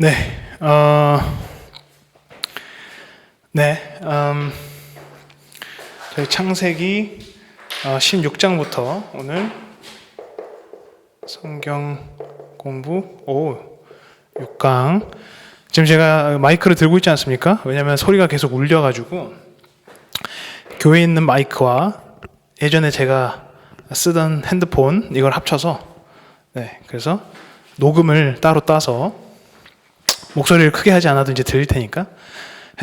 네, 네, 저희 창세기 16장부터 오늘 성경 공부 6강. 지금 제가 마이크를 들고 있지 않습니까? 왜냐하면 소리가 계속 울려가지고 교회에 있는 마이크와 예전에 제가 쓰던 핸드폰 이걸 합쳐서 그래서 녹음을 따로 따서 목소리를 크게 하지 않아도 이제 들릴 테니까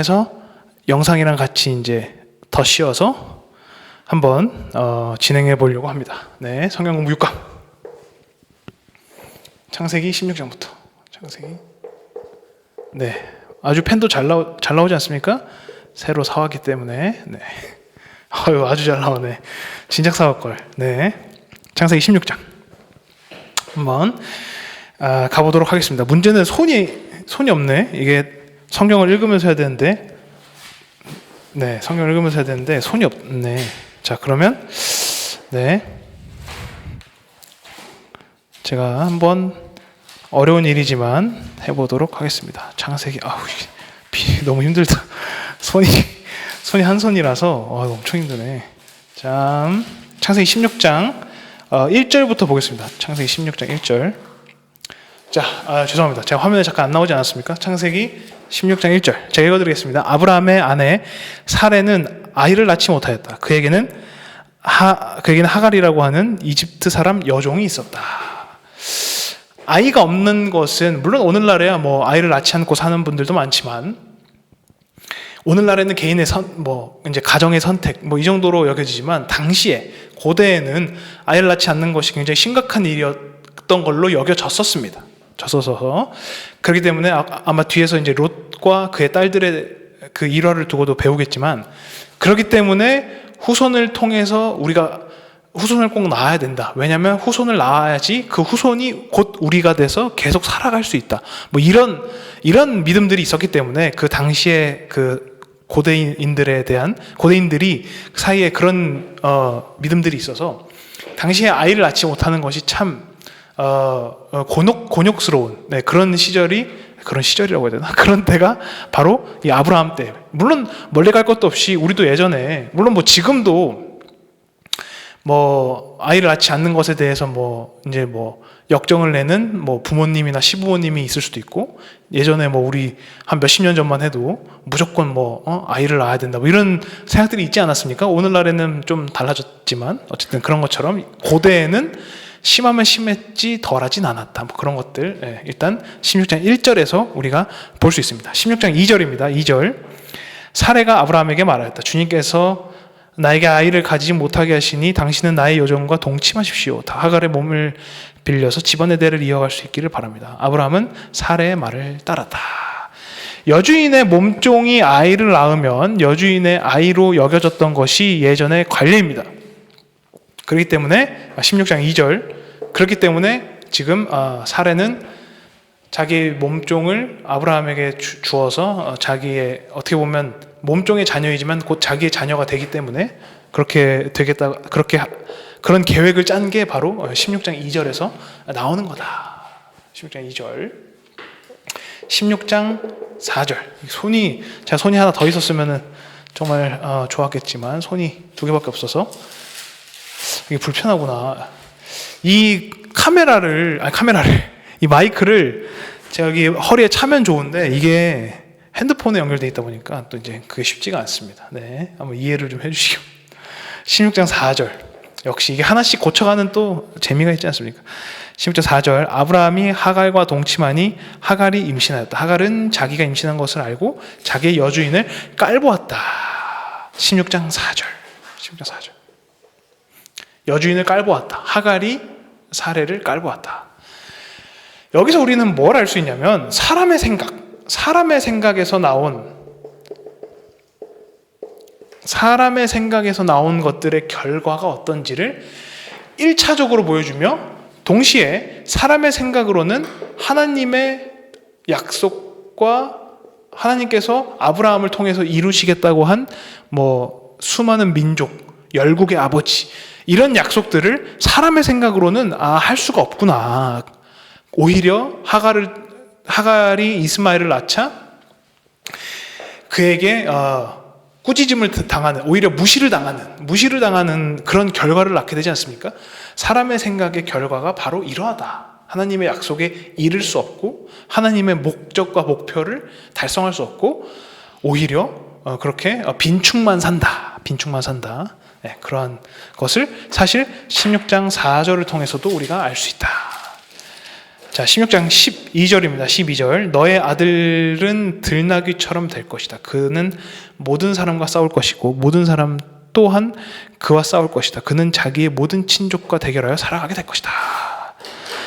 해서 영상이랑 같이 이제 더 씌워서 한번 진행해 보려고 합니다. 네, 성경 공부 6강. 창세기 16장부터. 창세기. 네, 아주 펜도 잘 나오지 않습니까? 새로 사왔기 때문에. 네. 아주 잘 나오네. 진작 사올 걸. 네, 창세기 16장 한번 가보도록 하겠습니다. 문제는 손이 없네. 이게 성경을 읽으면서 해야 되는데, 네, 성경을 읽으면서 해야 되는데 손이 없네. 자, 그러면 제가 한번 어려운 일이지만 해보도록 하겠습니다. 창세기. 너무 힘들다. 손이 한 손이라서 엄청 힘드네. 자, 창세기 16장 1절부터 보겠습니다. 창세기 16장 1절. 자, 죄송합니다. 제가 화면에 잠깐 안 나오지 않았습니까? 창세기 16장 1절. 제가 읽어드리겠습니다. 아브라함의 아내 사레는 아이를 낳지 못하였다. 그에게는 하갈이라고 하는 이집트 사람 여종이 있었다. 아이가 없는 것은 물론 오늘날에야 아이를 낳지 않고 사는 분들도 많지만, 오늘날에는 개인의 이제 가정의 선택 이 정도로 여겨지지만, 당시에 고대에는 아이를 낳지 않는 것이 굉장히 심각한 일이었던 걸로 여겨졌었습니다. 그렇기 때문에 아마 뒤에서 이제 롯과 그의 딸들의 그 일화를 두고도 배우겠지만, 그렇기 때문에 후손을 통해서 우리가 후손을 꼭 낳아야 된다. 왜냐하면 후손을 낳아야지 그 후손이 곧 우리가 돼서 계속 살아갈 수 있다. 이런 믿음들이 있었기 때문에 그 당시에 그 고대인들이 사이에 그런 믿음들이 있어서 당시에 아이를 낳지 못하는 것이 참 곤욕스러운 그런 시절이라고 해야 되나? 그런 때가 바로 이 아브라함 때. 물론 멀리 갈 것도 없이 우리도 예전에, 물론 지금도 아이를 낳지 않는 것에 대해서 이제 역정을 내는 부모님이나 시부모님이 있을 수도 있고, 예전에 우리 한 몇십 년 전만 해도 무조건 아이를 낳아야 된다 이런 생각들이 있지 않았습니까? 오늘날에는 좀 달라졌지만 어쨌든 그런 것처럼 고대에는 심하면 심했지 덜하진 않았다. 그런 것들 일단 16장 1절에서 우리가 볼 수 있습니다. 16장 2절입니다. 2절. 사레가 아브라함에게 말하였다. 주님께서 나에게 아이를 가지지 못하게 하시니 당신은 나의 여종과 동침하십시오. 하갈의 몸을 빌려서 집안의 대를 이어갈 수 있기를 바랍니다. 아브라함은 사레의 말을 따랐다. 여주인의 몸종이 아이를 낳으면 여주인의 아이로 여겨졌던 것이 예전의 관례입니다. 그렇기 때문에 16장 2절, 그렇기 때문에 지금 사레는 자기의 몸종을 아브라함에게 주어서 자기의, 어떻게 보면 몸종의 자녀이지만 곧 자기의 자녀가 되기 때문에 그렇게 되겠다, 그런 계획을 짠 게 바로 16장 2절에서 나오는 거다. 16장 2절. 16장 4절. 제가 손이 하나 더 있었으면 정말 좋았겠지만 손이 두 개밖에 없어서 이게 불편하구나. 이 이 마이크를 제가 여기 허리에 차면 좋은데 이게 핸드폰에 연결되어 있다 보니까 또 이제 그게 쉽지가 않습니다. 네, 한번 이해를 좀 해주시고. 16장 4절. 역시 이게 하나씩 고쳐가는 또 재미가 있지 않습니까? 16장 4절. 아브라함이 하갈과 동침하니 하갈이 임신하였다. 하갈은 자기가 임신한 것을 알고 자기의 여주인을 깔보았다. 16장 4절. 16장 4절. 여주인을 깔보았다. 하갈이 사레를 깔보았다. 여기서 우리는 뭘 알 수 있냐면 사람의 생각에서 나온 것들의 결과가 어떤지를 1차적으로 보여주며, 동시에 사람의 생각으로는 하나님의 약속과 하나님께서 아브라함을 통해서 이루시겠다고 한 수많은 민족, 열국의 아버지, 이런 약속들을 사람의 생각으로는 할 수가 없구나. 오히려 하갈을 하갈이 이스마엘을 낳자 그에게 꾸짖음을 당하는, 오히려 무시를 당하는 그런 결과를 낳게 되지 않습니까? 사람의 생각의 결과가 바로 이러하다. 하나님의 약속에 이를 수 없고 하나님의 목적과 목표를 달성할 수 없고 오히려 그렇게 빈축만 산다. 네, 그러한 것을 사실 16장 4절을 통해서도 우리가 알 수 있다. 자, 16장 12절입니다. 12절. 너의 아들은 들나귀처럼 될 것이다. 그는 모든 사람과 싸울 것이고 모든 사람 또한 그와 싸울 것이다. 그는 자기의 모든 친족과 대결하여 살아가게 될 것이다.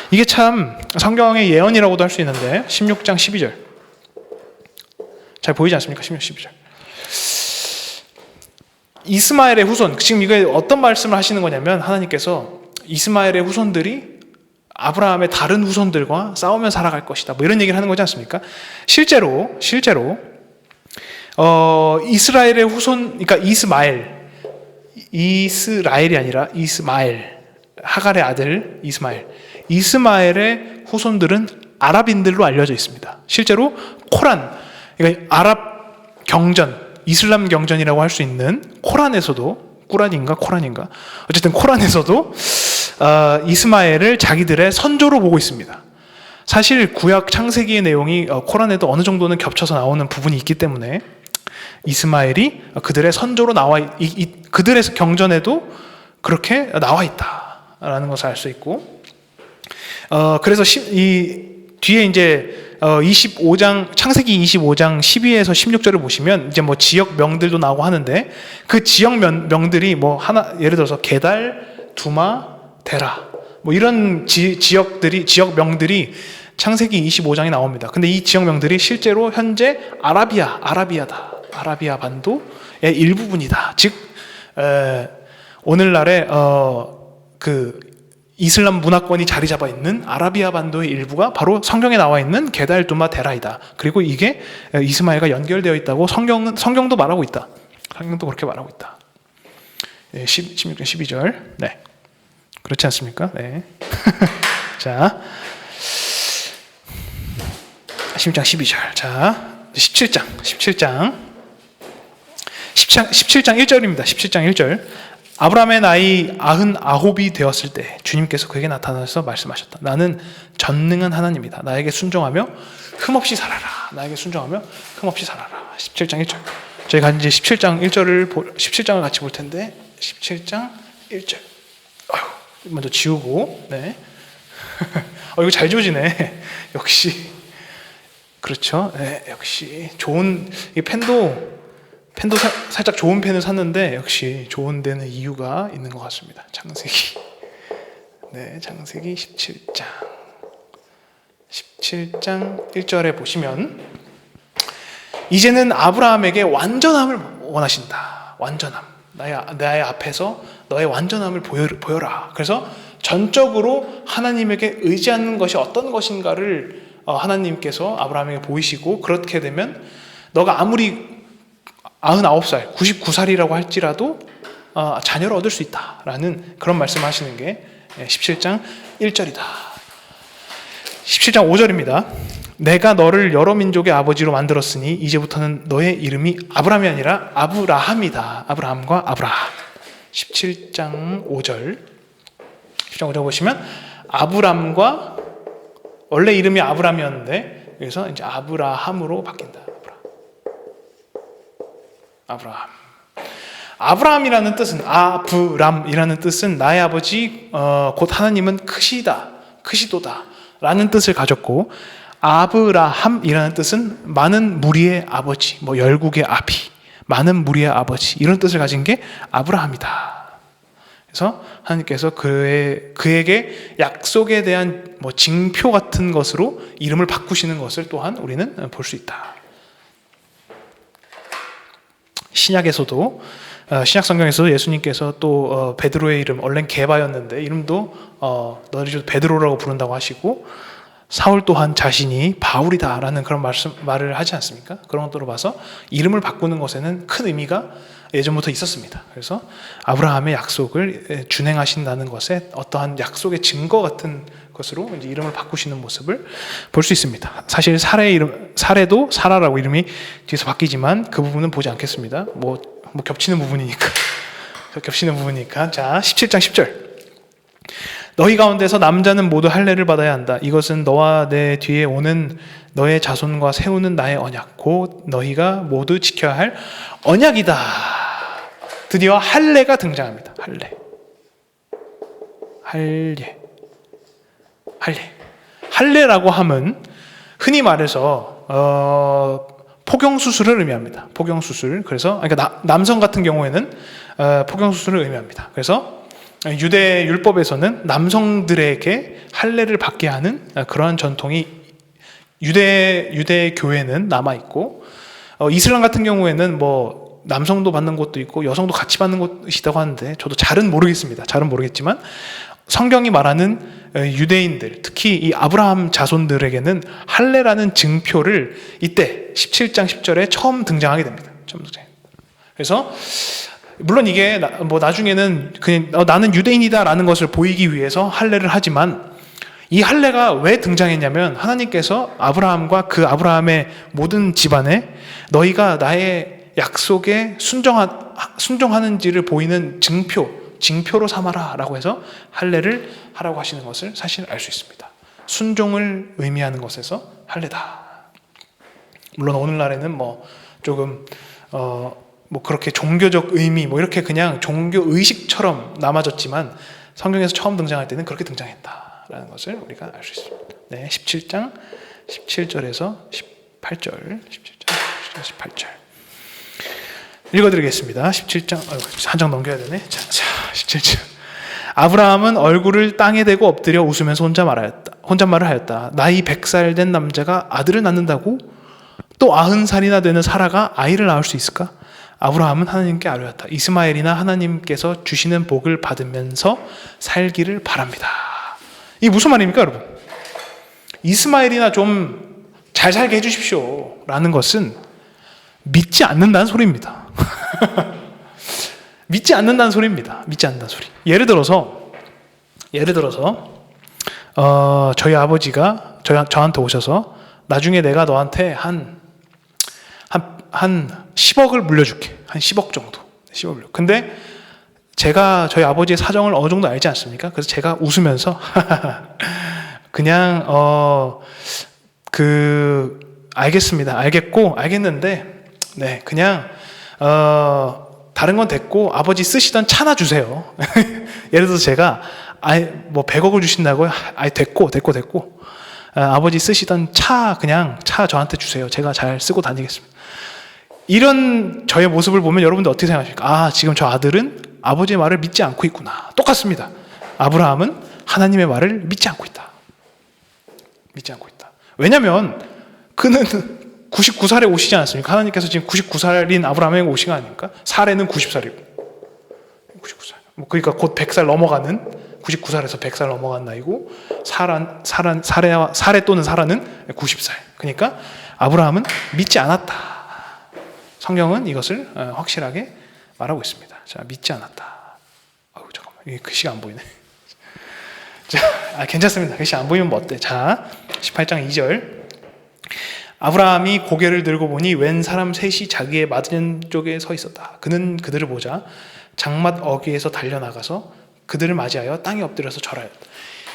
이게 참 성경의 예언이라고도 할 수 있는데 16장 12절. 잘 보이지 않습니까? 16장 12절. 이스마엘의 후손. 지금 이게 어떤 말씀을 하시는 거냐면 하나님께서 이스마엘의 후손들이 아브라함의 다른 후손들과 싸우며 살아갈 것이다. 뭐 이런 얘기를 하는 거지 않습니까? 실제로 이스라엘의 후손, 그러니까 이스라엘이 아니라 이스마엘, 하갈의 아들 이스마엘의 후손들은 아랍인들로 알려져 있습니다. 실제로 코란, 그러니까 아랍 경전, 이슬람 경전이라고 할 수 있는 코란에서도, 코란인가 어쨌든 코란에서도 이스마엘을 자기들의 선조로 보고 있습니다. 사실 구약 창세기의 내용이 코란에도 어느 정도는 겹쳐서 나오는 부분이 있기 때문에 이스마엘이 그들의 선조로 그들의 경전에도 그렇게 나와 있다라는 것을 알 수 있고, 그래서 이 뒤에 이제 25장 창세기 25장 12에서 16절을 보시면 이제 뭐 지역명들도 나오고 하는데 그 지역명들이 뭐 하나 예를 들어서 게달, 두마, 데라 뭐 이런 지역명들이 창세기 25장에 나옵니다. 근데 이 지역명들이 실제로 현재 아라비아다. 아라비아 반도의 일부분이다. 즉 오늘날의 그 이슬람 문화권이 자리 잡아 있는 아라비아 반도의 일부가 바로 성경에 나와 있는 게달, 두마, 데라이다. 그리고 이게 이스마엘과 연결되어 있다고 성경도 말하고 있다. 성경도 그렇게 말하고 있다. 16장 12절. 네. 그렇지 않습니까? 네. 자, 16장 12절. 자, 17장 1절입니다. 17장 1절. 아브라함의 나이 99이 되었을 때 주님께서 그에게 나타나서 말씀하셨다. 나는 전능한 하나님이다. 나에게 순종하며 흠없이 살아라. 17장 1절. 저희가 이제 17장을 같이 볼 텐데 17장 1절. 먼저 지우고, 네. 이거 잘 지워지네. 역시. 그렇죠. 네, 역시. 이 펜도 살짝 좋은 펜을 샀는데, 역시 좋은 데는 이유가 있는 것 같습니다. 창세기 17장. 17장 1절에 보시면, 이제는 아브라함에게 완전함을 원하신다. 완전함. 나의 앞에서 너의 완전함을 보여라. 그래서 전적으로 하나님에게 의지하는 것이 어떤 것인가를 하나님께서 아브라함에게 보이시고, 그렇게 되면 너가 아무리 99살, 99살이라고 할지라도 자녀를 얻을 수 있다라는 그런 말씀을 하시는 게 17장 1절이다. 17장 5절입니다. 내가 너를 여러 민족의 아버지로 만들었으니 이제부터는 너의 이름이 아브라함이 아니라 아브라함이다. 아브라함과 아브라함. 17장 5절. 17장 5절 보시면 아브람과 원래 이름이 아브람이었는데 그래서 이제 아브라함으로 바뀐다. 아브라함. 아브라함이라는 뜻은 아브람이라는 뜻은 나의 아버지 곧 하나님은 크시도다 라는 뜻을 가졌고, 아브라함이라는 뜻은 많은 무리의 아버지, 뭐 열국의 아비, 많은 무리의 아버지 이런 뜻을 가진 게 아브라함이다. 그래서 하나님께서 그에게 약속에 대한 뭐 징표 같은 것으로 이름을 바꾸시는 것을 또한 우리는 볼 수 있다. 신약에서도 신약 성경에서도 예수님께서 또 베드로의 이름 원래는 게바였는데 이름도 너희 베드로라고 부른다고 하시고, 사울 또한 자신이 바울이다라는 그런 말을 하지 않습니까? 그런 것들로 봐서 이름을 바꾸는 것에는 큰 의미가 예전부터 있었습니다. 그래서 아브라함의 약속을 준행하신다는 것에 어떠한 약속의 증거 같은 것으로 이제 이름을 바꾸시는 모습을 볼 수 있습니다. 사실 사례도 사라라고 이름이 뒤에서 바뀌지만 그 부분은 보지 않겠습니다. 뭐 겹치는 부분이니까. 겹치는 부분이니까. 자, 17장 10절. 너희 가운데서 남자는 모두 할례를 받아야 한다. 이것은 너와 내 뒤에 오는 너의 자손과 세우는 나의 언약, 곧 너희가 모두 지켜야 할 언약이다. 드디어 할례가 등장합니다. 할례라고 하면 흔히 말해서 포경수술을 의미합니다. 포경수술. 그래서 그러니까 남성 같은 경우에는 포경수술을 의미합니다. 그래서 유대 율법에서는 남성들에게 할례를 받게 하는 그러한 전통이 유대 교회는 남아 있고, 이슬람 같은 경우에는 뭐 남성도 받는 곳도 있고 여성도 같이 받는 곳이라고 하는데 저도 잘은 모르겠지만 성경이 말하는 유대인들, 특히 이 아브라함 자손들에게는 할례라는 증표를 이때 17장 10절에 처음 등장하게 됩니다. 그래서 물론 이게 뭐 나중에는 그냥 나는 유대인이다라는 것을 보이기 위해서 할례를 하지만, 이 할례가 왜 등장했냐면 하나님께서 아브라함과 그 아브라함의 모든 집안에 너희가 나의 약속에 순종하는지를 보이는 징표로 삼아라 라고 해서 할례를 하라고 하시는 것을 사실 알 수 있습니다. 순종을 의미하는 것에서 할례다. 물론 오늘날에는 뭐 조금 뭐 그렇게 종교적 의미 뭐 이렇게 그냥 종교 의식처럼 남아졌지만 성경에서 처음 등장할 때는 그렇게 등장했다라는 것을 우리가 알 수 있습니다. 네, 17장 17절에서 18절, 17장 18절 읽어드리겠습니다. 17장 한 장 넘겨야 되네. 자, 17절. 아브라함은 얼굴을 땅에 대고 엎드려 웃으면서 혼잣말을 하였다. 나이 100살 된 남자가 아들을 낳는다고? 또 90살이나 되는 사라가 아이를 낳을 수 있을까? 아브라함은 하나님께 아뢰었다. 이스마엘이나 하나님께서 주시는 복을 받으면서 살기를 바랍니다. 이게 무슨 말입니까, 여러분? 이스마엘이나 좀 잘 살게 해주십시오 라는 것은 믿지 않는다는 소리입니다. 믿지 않는다는 소리입니다. 예를 들어서 저희 아버지가 저한테 오셔서 나중에 내가 너한테 한 10억을 물려줄게. 한 10억 정도. 10억. 근데 제가 저희 아버지의 사정을 어느 정도 알지 않습니까? 그래서 제가 웃으면서 그냥 알겠습니다. 알겠는데 네, 그냥 다른 건 됐고 아버지 쓰시던 차나 주세요. 예를 들어서 제가 뭐 100억을 주신다고요? 됐고 아버지 쓰시던 차 저한테 주세요. 제가 잘 쓰고 다니겠습니다. 이런 저의 모습을 보면 여러분들 어떻게 생각하십니까? 지금 저 아들은 아버지의 말을 믿지 않고 있구나. 똑같습니다. 아브라함은 하나님의 말을 믿지 않고 있다. 왜냐하면 그는 99살에 오시지 않았습니까? 하나님께서 지금 99살인 아브라함에게 오신 거 아닙니까? 사례는 90살이고 99살. 그러니까 곧 100살 넘어가는 99살에서 100살 넘어간 나이고 사례 또는 사라는 90살. 그러니까 아브라함은 믿지 않았다. 성경은 이것을 확실하게 말하고 있습니다. 자, 믿지 않았다. 잠깐만, 이게 글씨가 안 보이네. 자, 괜찮습니다. 글씨 안 보이면 뭐 어때? 자, 18장 2절. 아브라함이 고개를 들고 보니 웬 사람 셋이 자기의 맞은쪽에 서 있었다. 그는 그들을 보자 장막 어귀에서 달려나가서 그들을 맞이하여 땅에 엎드려서 절하였다.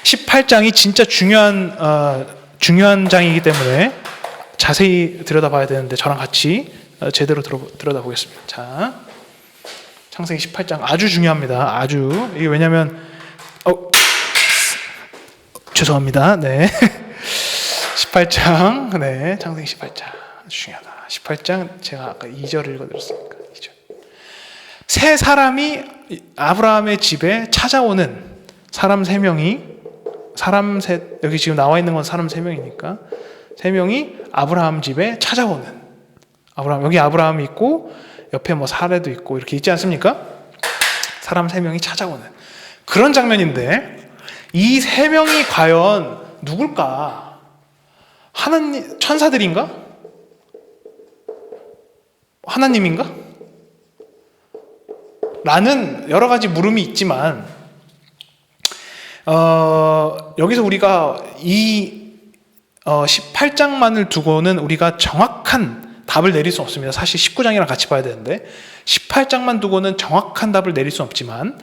18장이 진짜 중요한 장이기 때문에 자세히 들여다봐야 되는데 저랑 같이 제대로 들여다보겠습니다. 자, 창세기 18장 아주 중요합니다. 아주. 이게 왜냐면 죄송합니다. 네. 18장. 네, 창세기 18장. 아주 중요하다. 18장 제가 아까 2절 읽어드렸으니까 2절. 세 사람이 아브라함의 집에 찾아오는 사람 3명이 여기 지금 나와 있는 건 사람 3명이니까 3명이 아브라함 집에 찾아오는 여기 아브라함이 있고 옆에 뭐 사례도 있고 이렇게 있지 않습니까? 사람 3명이 찾아오는 그런 장면인데 이 3명이 과연 누굴까? 하나님 천사들인가? 하나님인가? 라는 여러 가지 물음이 있지만 여기서 우리가 이 18장만을 두고는 우리가 정확한 답을 내릴 수 없습니다. 사실 19장이랑 같이 봐야 되는데 18장만 두고는 정확한 답을 내릴 수 없지만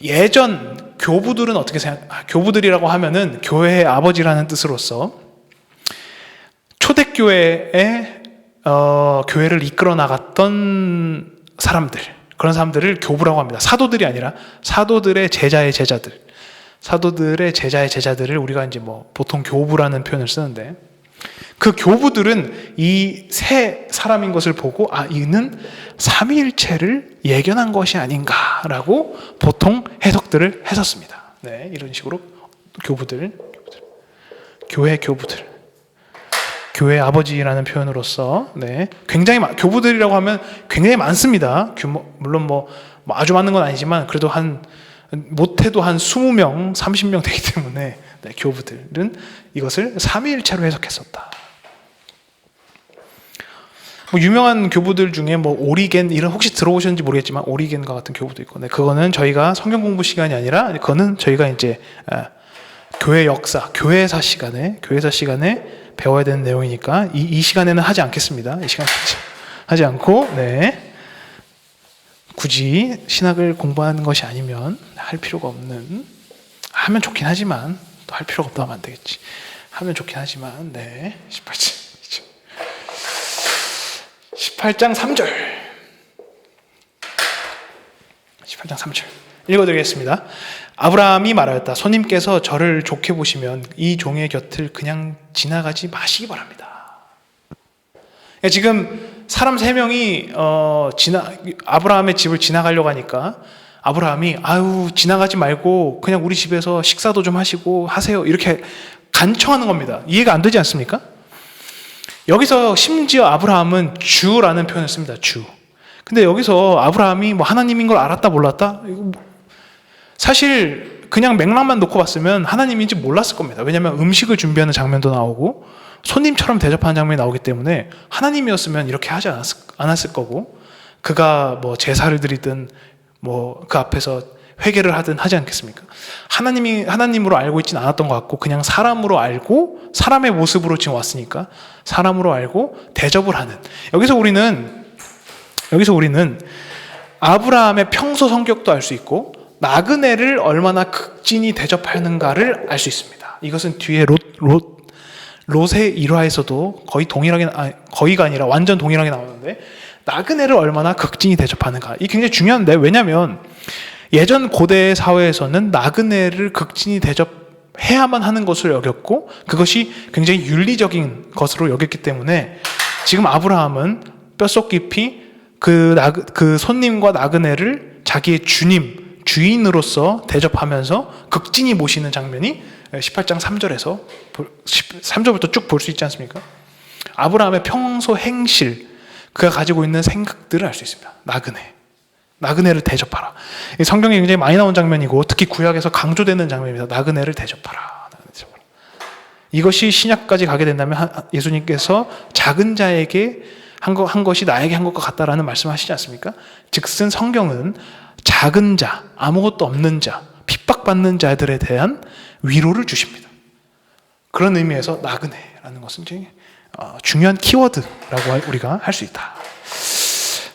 예전 교부들은 어떻게 교부들이라고 하면은 교회의 아버지라는 뜻으로서 초대교회에 교회를 이끌어 나갔던 사람들, 그런 사람들을 교부라고 합니다. 사도들이 아니라 사도들의 제자의 제자들, 사도들의 제자의 제자들을 우리가 이제 뭐 보통 교부라는 표현을 쓰는데, 그 교부들은 이 세 사람인 것을 보고 이는 삼위일체를 예견한 것이 아닌가라고 보통 해석들을 했었습니다. 네, 이런 식으로 교부들, 교회 교부들, 교회 아버지라는 표현으로서 굉장히 교부들이라고 하면 굉장히 많습니다. 물론 뭐 아주 많은 건 아니지만 그래도 못해도 한 20명, 30명 되기 때문에 교부들은 이것을 삼위일체로 해석했었다. 뭐 유명한 교부들 중에 뭐 오리겐 이런 혹시 들어보셨는지 모르겠지만 오리겐과 같은 교부도 있고, 그거는 저희가 성경 공부 시간이 아니라 그거는 저희가 이제 교회 역사, 교회사 시간에 배워야 되는 내용이니까 이 시간에는 하지 않겠습니다. 이 시간에 하지 않고 굳이 신학을 공부하는 것이 아니면 할 필요가 없는, 하면 좋긴 하지만 또 할 필요가 없다 하면 안 되겠지. 하면 좋긴 하지만 18장 3절 18장 3절 읽어드리겠습니다. 아브라함이 말하였다. 손님께서 저를 좋게 보시면 이 종의 곁을 그냥 지나가지 마시기 바랍니다. 지금 사람 3명이 아브라함의 집을 지나가려고 하니까 아브라함이 지나가지 말고 그냥 우리 집에서 식사도 좀 하시고 하세요, 이렇게 간청하는 겁니다. 이해가 안 되지 않습니까? 여기서 심지어 아브라함은 주라는 표현을 씁니다. 주. 근데 여기서 아브라함이 뭐 하나님인 걸 알았다 몰랐다? 사실 그냥 맥락만 놓고 봤으면 하나님인지 몰랐을 겁니다. 왜냐하면 음식을 준비하는 장면도 나오고 손님처럼 대접하는 장면이 나오기 때문에 하나님이었으면 이렇게 하지 않았을 거고, 그가 뭐 제사를 드리든 뭐 그 앞에서 회개를 하든 하지 않겠습니까? 하나님으로 알고 있지는 않았던 것 같고 그냥 사람으로 알고 사람의 모습으로 지금 왔으니까 사람으로 알고 대접을 하는, 여기서 우리는 아브라함의 평소 성격도 알 수 있고 나그네를 얼마나 극진히 대접하는가를 알 수 있습니다. 이것은 뒤에 롯의 일화에서도 거의가 아니라 완전 동일하게 나오는데, 나그네를 얼마나 극진히 대접하는가, 이게 굉장히 중요한데, 왜냐하면 예전 고대 사회에서는 나그네를 극진히 대접해야만 하는 것을 여겼고 그것이 굉장히 윤리적인 것으로 여겼기 때문에 지금 아브라함은 뼛속 깊이 그 손님과 나그네를 자기의 주인으로서 대접하면서 극진히 모시는 장면이 18장 3절에서 3절부터 쭉 볼 수 있지 않습니까? 아브라함의 평소 행실, 그가 가지고 있는 생각들을 알 수 있습니다. 나그네를 대접하라. 성경에 굉장히 많이 나온 장면이고 특히 구약에서 강조되는 장면입니다. 나그네를 대접하라. 이것이 신약까지 가게 된다면 예수님께서 작은 자에게 한 것이 나에게 한 것과 같다라는 말씀하시지 않습니까? 즉슨 성경은 작은 자, 아무것도 없는 자, 핍박받는 자들에 대한 위로를 주십니다. 그런 의미에서 나그네라는 것은 중요한 키워드라고 우리가 할 수 있다.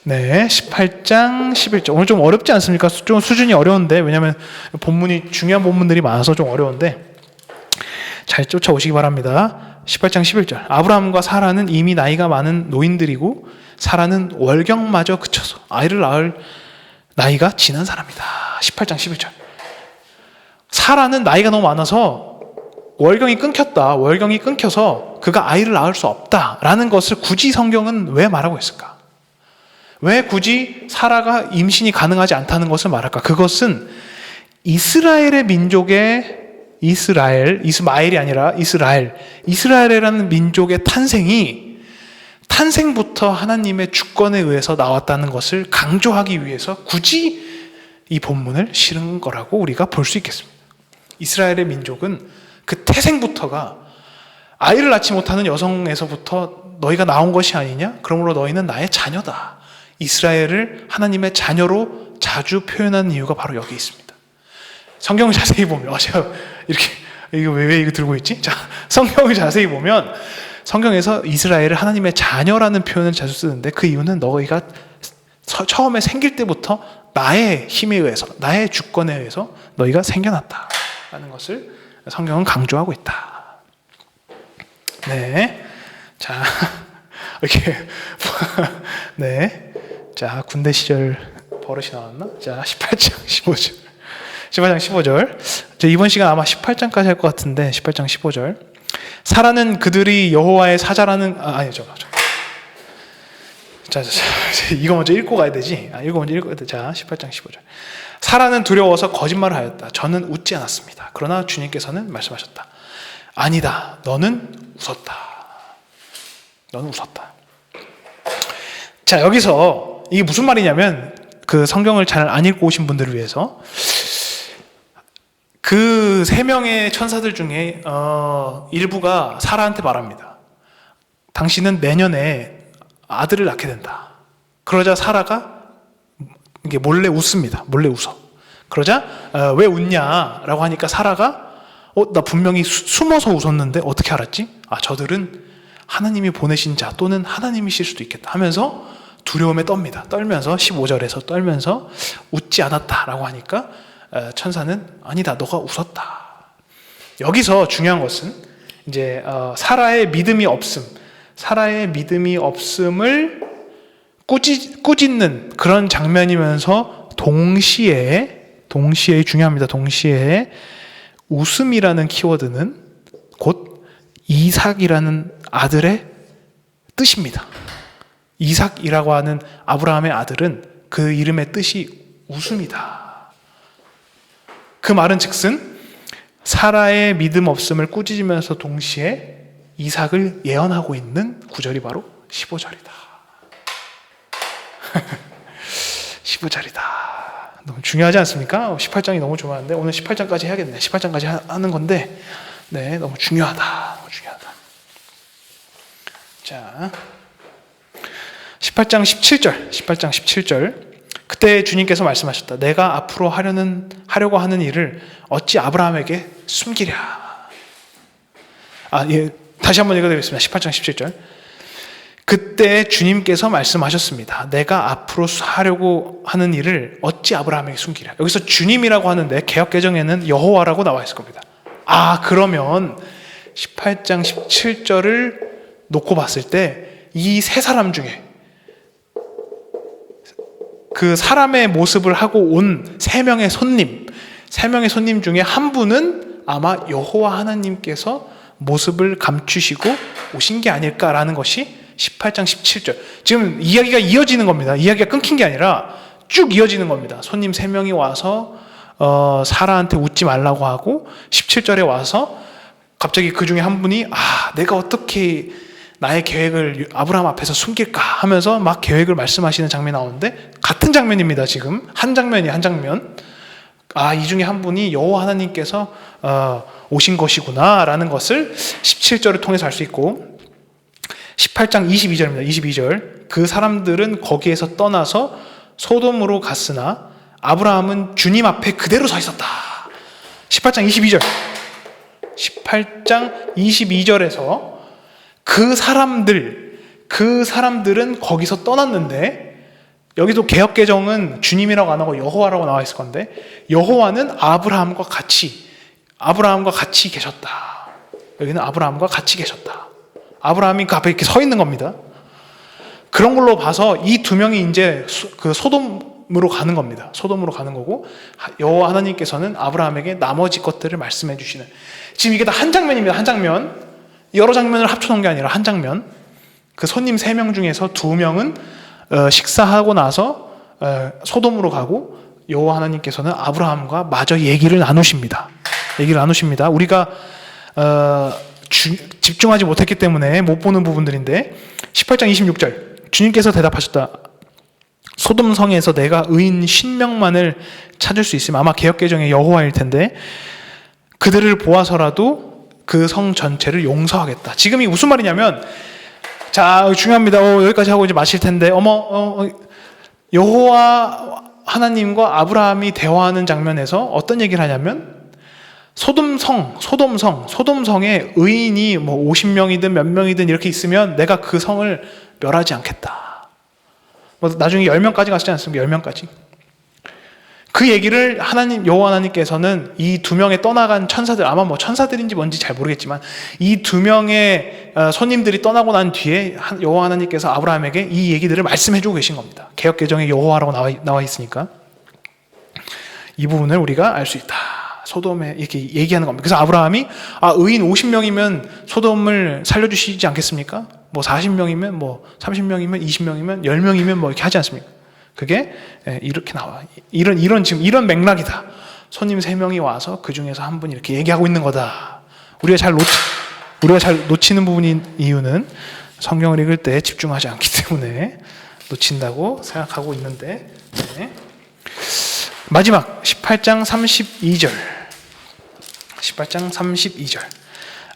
18장 11절. 오늘 좀 어렵지 않습니까? 좀 수준이 어려운데, 왜냐하면 본문이 중요한 본문들이 많아서 좀 어려운데 잘 쫓아오시기 바랍니다. 18장 11절. 아브라함과 사라는 이미 나이가 많은 노인들이고 사라는 월경마저 그쳐서 아이를 낳을 나이가 지난 사람이다. 18장 11절. 사라는 나이가 너무 많아서 월경이 끊겨서 그가 아이를 낳을 수 없다라는 것을 굳이 성경은 왜 말하고 있을까? 왜 굳이 사라가 임신이 가능하지 않다는 것을 말할까? 그것은 이스라엘의 민족의 이스마엘이 아니라 이스라엘이라는 민족의 탄생부터 하나님의 주권에 의해서 나왔다는 것을 강조하기 위해서 굳이 이 본문을 실은 거라고 우리가 볼 수 있겠습니다. 이스라엘의 민족은 그 태생부터가 아이를 낳지 못하는 여성에서부터 너희가 나온 것이 아니냐? 그러므로 너희는 나의 자녀다. 이스라엘을 하나님의 자녀로 자주 표현하는 이유가 바로 여기 있습니다. 성경을 자세히 보면 제가 이렇게 왜 이거 들고 있지? 자, 성경을 자세히 보면 성경에서 이스라엘을 하나님의 자녀라는 표현을 자주 쓰는데 그 이유는 너희가 처음에 생길 때부터 나의 힘에 의해서, 나의 주권에 의해서 너희가 생겨났다라는 것을 성경은 강조하고 있다. 네, 자 이렇게 네, 자 군대 시절 버릇이 나왔나? 자 18장 15절, 18장 15절. 저 이번 시간 아마 18장까지 할 것 같은데 18장 15절. 사라는 그들이 여호와의 사자라는 아니죠. 자, 이거 먼저 읽고 가야 되지. 이거 먼저 읽어야 돼. 자, 18장 15절. 사라는 두려워서 거짓말을 하였다. 저는 웃지 않았습니다. 그러나 주님께서는 말씀하셨다. 아니다. 너는 웃었다. 너는 웃었다. 자, 여기서 이게 무슨 말이냐면 그 성경을 잘 안 읽고 오신 분들을 위해서 그 세 명의 천사들 중에 일부가 사라한테 말합니다. 당신은 내년에 아들을 낳게 된다. 그러자 사라가 이게 몰래 웃습니다. 몰래 웃어. 그러자 왜 웃냐라고 하니까 사라가 나 분명히 숨어서 웃었는데 어떻게 알았지? 저들은 하나님이 보내신 자 또는 하나님이실 수도 있겠다 하면서 두려움에 떱니다. 떨면서 15절에서 떨면서 웃지 않았다라고 하니까 천사는 아니다. 너가 웃었다. 여기서 중요한 것은 이제 사라의 믿음이 없음을 꾸짖는 그런 장면이면서 동시에 중요합니다. 동시에 웃음이라는 키워드는 곧 이삭이라는 아들의 뜻입니다. 이삭이라고 하는 아브라함의 아들은 그 이름의 뜻이 웃음이다. 그 말은 즉슨 사라의 믿음 없음을 꾸짖으면서 동시에 이삭을 예언하고 있는 구절이 바로 15절이다. 15절이다. 너무 중요하지 않습니까? 18장이 너무 좋아하는데 오늘 18장까지 해야겠네. 18장까지 하는 건데 네, 너무 중요하다. 너무 중요하다. 자, 18장 17절. 그때 주님께서 말씀하셨다. 내가 앞으로 하려고 하는 일을 어찌 아브라함에게 숨기랴. 다시 한번 읽어드리겠습니다. 18장 17절. 그때 주님께서 말씀하셨습니다. 내가 앞으로 하려고 하는 일을 어찌 아브라함에게 숨기랴. 여기서 주님이라고 하는데 개역개정에는 여호와라고 나와 있을 겁니다. 그러면 18장 17절을 놓고 봤을 때 이 세 사람 중에 그 사람의 모습을 하고 온 세 명의 손님 중에 한 분은 아마 여호와 하나님께서 모습을 감추시고 오신 게 아닐까라는 것이 18장 17절. 지금 이야기가 이어지는 겁니다. 이야기가 끊긴 게 아니라 쭉 이어지는 겁니다. 손님 세 명이 와서 사라한테 웃지 말라고 하고 17절에 와서 갑자기 그 중에 한 분이 내가 어떻게 나의 계획을 아브라함 앞에서 숨길까 하면서 막 계획을 말씀하시는 장면이 나오는데 같은 장면입니다. 지금 한 장면. 이 중에 한 분이 여호와 하나님께서 오신 것이구나 라는 것을 17절을 통해서 알 수 있고 18장 22절입니다. 22절. 그 사람들은 거기에서 떠나서 소돔으로 갔으나 아브라함은 주님 앞에 그대로 서 있었다. 18장 22절. 18장 22절에서 그 사람들은 거기서 떠났는데 여기도 개역개정은 주님이라고 안 하고 여호와라고 나와 있을 건데 여호와는 아브라함과 같이 계셨다. 여기는 아브라함과 같이 계셨다. 아브라함이 그 앞에 이렇게 서 있는 겁니다. 그런 걸로 봐서 이 두 명이 이제 그 소돔으로 가는 겁니다. 소돔으로 가는 거고 여호와 하나님께서는 아브라함에게 나머지 것들을 말씀해 주시는, 지금 이게 다 한 장면입니다. 한 장면. 여러 장면을 합쳐놓은 게 아니라 한 장면. 그 손님 3명 중에서 2명은 식사하고 나서 소돔으로 가고 여호와 하나님께서는 아브라함과 마저 얘기를 나누십니다. 우리가 집중하지 못했기 때문에 못 보는 부분들인데 18장 26절 주님께서 대답하셨다. 소돔 성에서 내가 의인 50명만을 찾을 수 있으면, 아마 개역개정의 여호와일 텐데, 그들을 보아서라도 그 성 전체를 용서하겠다. 지금 이 무슨 말이냐면, 자, 중요합니다. 여기까지 하고 이제 마실 텐데, 여호와 하나님과 아브라함이 대화하는 장면에서 어떤 얘기를 하냐면 소돔성에 의인이 뭐 50명이든 몇 명이든 이렇게 있으면 내가 그 성을 멸하지 않겠다. 뭐 나중에 10명까지 갔지 않습니까? 10명까지. 그 얘기를 여호와 하나님께서는 이 2명의 떠나간 천사들, 아마 뭐 천사들인지 뭔지 잘 모르겠지만 이 2명의 손님들이 떠나고 난 뒤에 여호와 하나님께서 아브라함에게 이 얘기들을 말씀해주고 계신 겁니다. 개역개정에 여호와라고 나와 있으니까 이 부분을 우리가 알 수 있다. 소돔에 이렇게 얘기하는 겁니다. 그래서 아브라함이 의인 50명이면 소돔을 살려주시지 않겠습니까? 뭐 40명이면 뭐 30명이면 20명이면 10명이면 뭐 이렇게 하지 않습니까? 그게 이렇게 나와. 지금 이런 맥락이다. 손님 3명이 와서 그 중에서 한 분이 이렇게 얘기하고 있는 거다. 우리가 잘 놓치는 부분인 이유는 성경을 읽을 때 집중하지 않기 때문에 놓친다고 생각하고 있는데, 네. 마지막 18장 32절.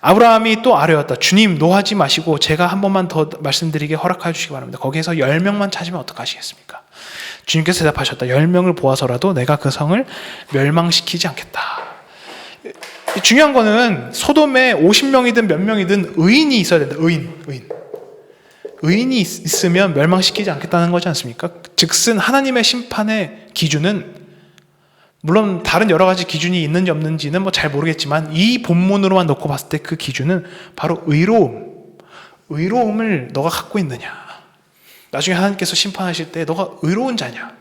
아브라함이 또 아뢰었다. 주님, 노하지 마시고 제가 한 번만 더 말씀드리게 허락해 주시기 바랍니다. 거기에서 10명만 찾으면 어떡하시겠습니까? 주님께서 대답하셨다. 10명을 보아서라도 내가 그 성을 멸망시키지 않겠다. 중요한 거는 소돔에 50명이든 몇 명이든 의인이 있어야 된다. 의인이 있으면 멸망시키지 않겠다는 거지 않습니까? 즉슨 하나님의 심판의 기준은, 물론 다른 여러 가지 기준이 있는지 없는지는 뭐 잘 모르겠지만 이 본문으로만 놓고 봤을 때 그 기준은 바로 의로움을 너가 갖고 있느냐. 나중에 하나님께서 심판하실 때 너가 의로운 자냐.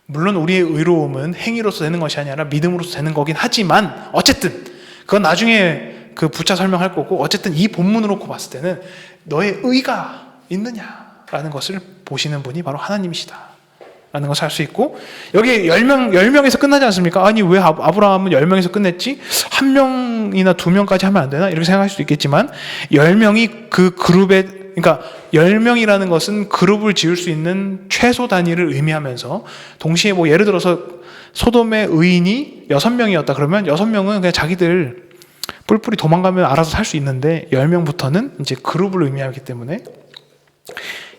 물론 우리의 의로움은 행위로서 되는 것이 아니라 믿음으로서 되는 거긴 하지만 어쨌든 그건 나중에 그 부차 설명할 거고, 어쨌든 이 본문으로 놓고 봤을 때는 너의 의가 있느냐라는 것을 보시는 분이 바로 하나님이시다 라는 것을 알 수 있고, 여기 10명에서 끝나지 않습니까? 아니 왜 아브라함은 10명에서 끝냈지? 1명이나 2명까지 하면 안 되나? 이렇게 생각할 수도 있겠지만 10명이 그 그룹에, 그러니까 10명이라는 것은 그룹을 지을 수 있는 최소 단위를 의미하면서, 동시에 뭐 예를 들어서 소돔의 의인이 6명이었다 그러면 6명은 그냥 자기들 뿔뿔이 도망가면 알아서 살 수 있는데 10명부터는 이제 그룹을 의미하기 때문에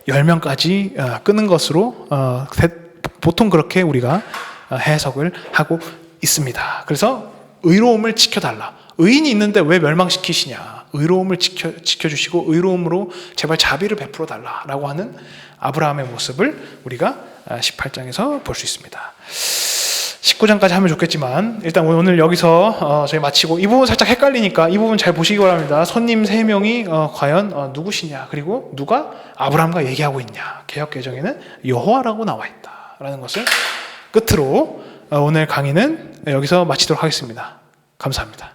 10명까지 끄는 것으로 보통 그렇게 우리가 해석을 하고 있습니다. 그래서 의로움을 지켜달라. 의인이 있는데 왜 멸망시키시냐. 의로움을 지켜주시고 의로움으로 제발 자비를 베풀어 달라라고 하는 아브라함의 모습을 우리가 18장에서 볼 수 있습니다. 19장까지 하면 좋겠지만 일단 오늘 여기서 저희 마치고, 이 부분 살짝 헷갈리니까 이 부분 잘 보시기 바랍니다. 손님 3명이 과연 누구시냐, 그리고 누가 아브라함과 얘기하고 있냐. 개역개정에는 여호와라고 나와 있다라는 것을 끝으로 오늘 강의는 여기서 마치도록 하겠습니다. 감사합니다.